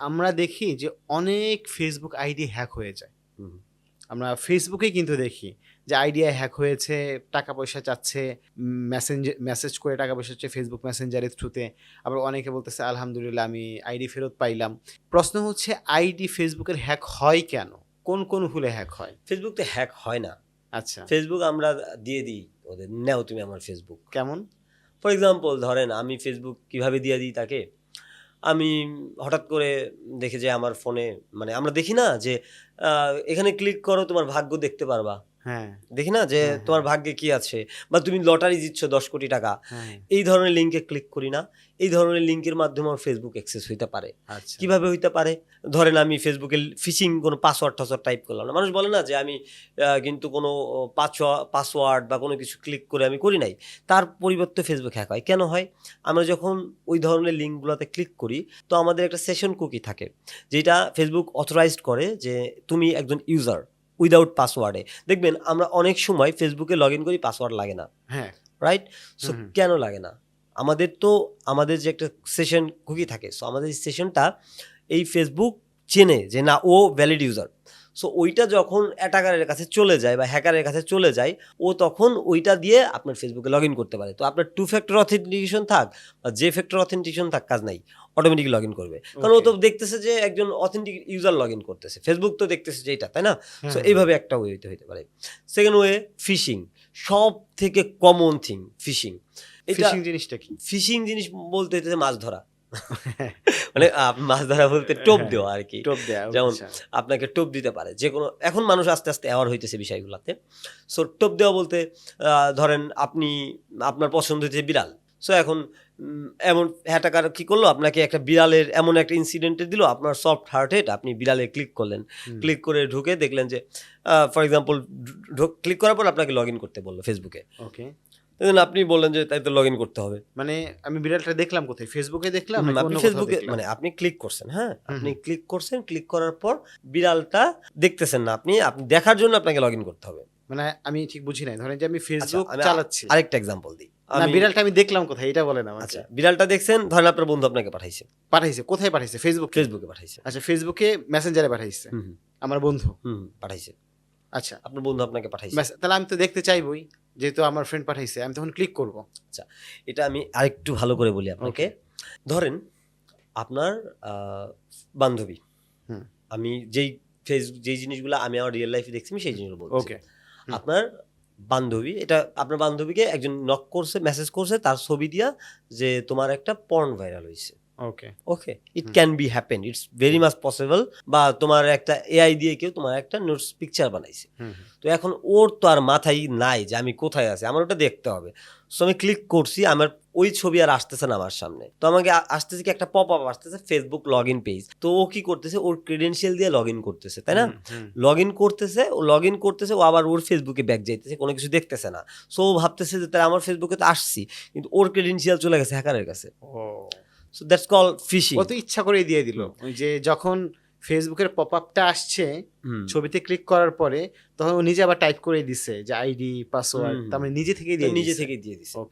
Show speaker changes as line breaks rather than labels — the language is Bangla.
আমরা দেখি যে অনেক ফেসবুক আইডি হ্যাক হয়ে যায়।
হুম।
আমরা ফেসবুকে কিন্তু দেখি যে আইডিয়া হ্যাক হয়েছে, টাকা পয়সা চাচ্ছে, মেসেজ করে টাকা পয়সা চাচ্ছে ফেসবুক মেসেঞ্জারের থ্রুতে। আবার অনেকে বলতেছে আলহামদুলিল্লাহ আমি আইডি ফেরত পাইলাম। প্রশ্ন হচ্ছে আইডি ফেসবুকের হ্যাক হয় কেন? কোন ভুলে হ্যাক হয়?
ফেসবুক তো হ্যাক হয় না।
আচ্ছা,
ফেসবুক আমরা দিয়ে দিই ওদের, নেও তুমি আমার ফেসবুক।
কেমন?
ফর এক্সাম্পল ধরেন আমি ফেসবুক কিভাবে দিয়ে দিই তাকে, আমি হঠাৎ করে দেখে যে আমার ফোনে, মানে আমরা দেখি না যে এখানে ক্লিক করো তোমার ভাগ্য দেখতে পারবা,
হ্যাঁ,
দেখি না যে
হ্যাঁ,
তোমার
হ্যাঁ,
ভাগ্যে কি আছে, বা তুমি লটারি জিতছো 10 কোটি টাকা,
হ্যাঁ,
এই ধরনের লিঙ্কে ক্লিক করি না। এই ধরনের লিঙ্কের মাধ্যমে আমার ফেসবুক অ্যাক্সেস হইতে পারে।
আচ্ছা,
কিভাবে হইতে পারে? ধরেন আমি ফেসবুকে ফিশিং কোনো পাসওয়ার্ড টাইপ করলাম না। মানুষ বলে না যে আমি কিন্তু কোনো পাসওয়ার্ড বা কোনো কিছু ক্লিক করে আমি করি নাই, তার পরিবর্তে ফেসবুক হ্যাক হয়। কেন হয়? আমরা যখন ওই ধরনের লিঙ্কগুলোতে ক্লিক করি, তো আমাদের একটা সেশন কুকি থাকে যেটা ফেসবুক অথরাইজড করে যে তুমি একজন ইউজার উইদাউট পাসওয়ার্ডে। দেখবেন আমরা অনেক সময় ফেসবুকে লগ ইন করি, পাসওয়ার্ড লাগে না,
হ্যাঁ,
রাইট? সো
হুম,
কেন লাগে না? আমাদের যে একটা সেশন কুকি থাকে, সো আমাদের এই সেশনটা এই ফেসবুক চেনে যে না ও ভ্যালিড ইউজার। সো ওইটা যখন অ্যাটাকারের কাছে চলে যায় বা হ্যাকারের কাছে চলে যায়, ও তখন ওইটা দিয়ে আপনার ফেসবুকে লগ ইন করতে পারে। তো আপনার 2 ফ্যাক্টর অথেন্টিকেশন থাক বা যে ফ্যাক্টর অথেন্টিকেশন থাক, কাজ নাই, অটোমেটিক লগ ইন করবে। কারণ ও
ওকে,
তো দেখতেছে যে একজন অথেন্টিক ইউজার লগ ইন করতেছে, ফেসবুক তো দেখতেছে যে এটা, তাই না?
হ্যাঁ,
সো
হ্যাঁ,
এইভাবে একটা ওয়ে হইতে পারে। সেকেন্ড ওয়ে ফিশিং, সব থেকে কমন থিং ফিশিং। এটা
ফিশিং জিনিসটা কি?
ফিশিং জিনিস বলতে হইতেছে মাছ ধরা। মানে মাছ ধরা বলতে টোপ
হ্যাঁ,
দেওয়া আর কি।
টোপ দেয়া,
যেমন
আচ্ছা,
আপনাকে টোপ দিতে পারে যে কোনো, এখন মানুষ আস্তে আস্তে অ্যাওয়ার হইতেছে বিষয়গুলোতে। সো টোপ দেওয়া বলতে ধরেন আপনার পছন্দ হচ্ছে বিড়াল। সো এখন এমন হ্যাটাকার কি করলো, আপনাকে একটা বিড়ালের এমন একটা ইনসিডেন্টে দিল, আপনার সফট হার্টেড, আপনি বিড়ালে ক্লিক করলেন,
হুম,
ক্লিক করে ঢুকে দেখলেন যে ফর এক্সাম্পল ক্লিক করার পর আপনাকে লগ ইন করতে বললো ফেসবুকে।
ওকে।
আপনি বললেন যে তাই তো লগ ইন করতে হবে।
মানে আমি বিড়ালটা দেখলাম কোথায়? ফেসবুকে দেখলাম নাকি
আপনি
অন্য কোথাও
ফেসবুকে,
দেখলাম?
মানে আপনি ক্লিক করছেন, হ্যাঁ?
হুম,
আপনি
হুম,
ক্লিক করছেন, ক্লিক করার পর বিড়ালটা দেখতেছেন না আপনি, দেখার জন্য আপনাকে লগইন করতে হবে।
মানে আমি ঠিক বুঝি নাই। ধরেন যে আমি
আচ্ছা,
ফেসবুক
আমি
চালাচ্ছি।
আরেকটা এক্সাম্পল দিই।
না,
আমি
বিড়ালটা আমি দেখলাম কোথায় এটা বলেন আমাকে।
আচ্ছা, বিড়ালটা দেখছেন, ধরেন আপনার বন্ধু আপনাকে পাঠাইছে,
পাঠাইছে, কোথায় পাঠাইছে? ফেসবুকে?
ফেসবুকে পাঠাইছে।
আচ্ছা, ফেসবুকে মেসেঞ্জারে পাঠাইছে
হুম, হুম,
আমার বন্ধু।
হুম, পাঠাইছে।
আচ্ছা,
আপনার বন্ধু আপনাকে পাঠাইছে।
তাহলে আমি তো দেখতে চাইবই। যেহেতু আমার ফ্রেন্ড পাঠাইছে, আমি তখন ক্লিক করব।
আচ্ছা, এটা আমি আরেকটু ভালো করে বলি আপনাকে।
ওকে।
ধরেন আপনার আ বান্ধবী,
হুম,
আমি যেই জিনিসগুলো আমি আমার রিয়াল লাইফে দেখছি আমি সেই জিনিসগুলো বলতেছি।
ওকে। হুম,
আপনার বান্ধবী, এটা আপনার বান্ধবীকে একজন নক করছে, মেসেজ করছে তার ছবি দিয়া, যে তোমার একটা পর্ন ভাইরাল হইছে।
Okay.
Okay, it
hmm,
can be happen, it's very much possible. বা তোমার একটা এআই দিয়ে কেউ তোমার একটা নোটস পিকচার বানাইছে।
হুম, হুম,
তো এখন ওর তো আর মাথায় নাই যে আমি কোথায় আছি, আমার ওটা দেখতে হবে। সো আমি ক্লিক করছি, আমার ওই ছবি আর আসতেছে না আমার সামনে। তো আমাকে আসতেছে কি, একটা পপ আপ আসতেছে, ফেসবুক লগ ইন পেজ। তো ও কি করতেছে, ওর ক্রেডেনশিয়াল দিয়ে লগ ইন করতেছে, তাই না?
হুম, হুম।
লগ ইন করতেছে, ও আবার ওর ফেসবুকে ব্যাক যাইতেছে, কোনো কিছু দেখতেছে না। সো ও ভাবতেছে যে তাই আমার ফেসবুকে তো আসছি, কিন্তু ওর ক্রেডেনশিয়াল চলে গেছে হ্যাকারের কাছে।
ও!
So that's call phishing.
ও তো ইচ্ছা করেই দিয়ে দিল।
হুম,
ওই যে যখন ফেসবুকের পপআপটা আসছে,
হুম,
ছবিতে ক্লিক করার পরে তখন ও নিজে আবার টাইপ করে দিছে যে আইডি, পাসওয়ার্ড,
হুম,
তার মানে নিজে থেকেই
তো
দিয়ে
নিজে
দিছে।
থেকেই দিয়ে দিছে।
ওকে।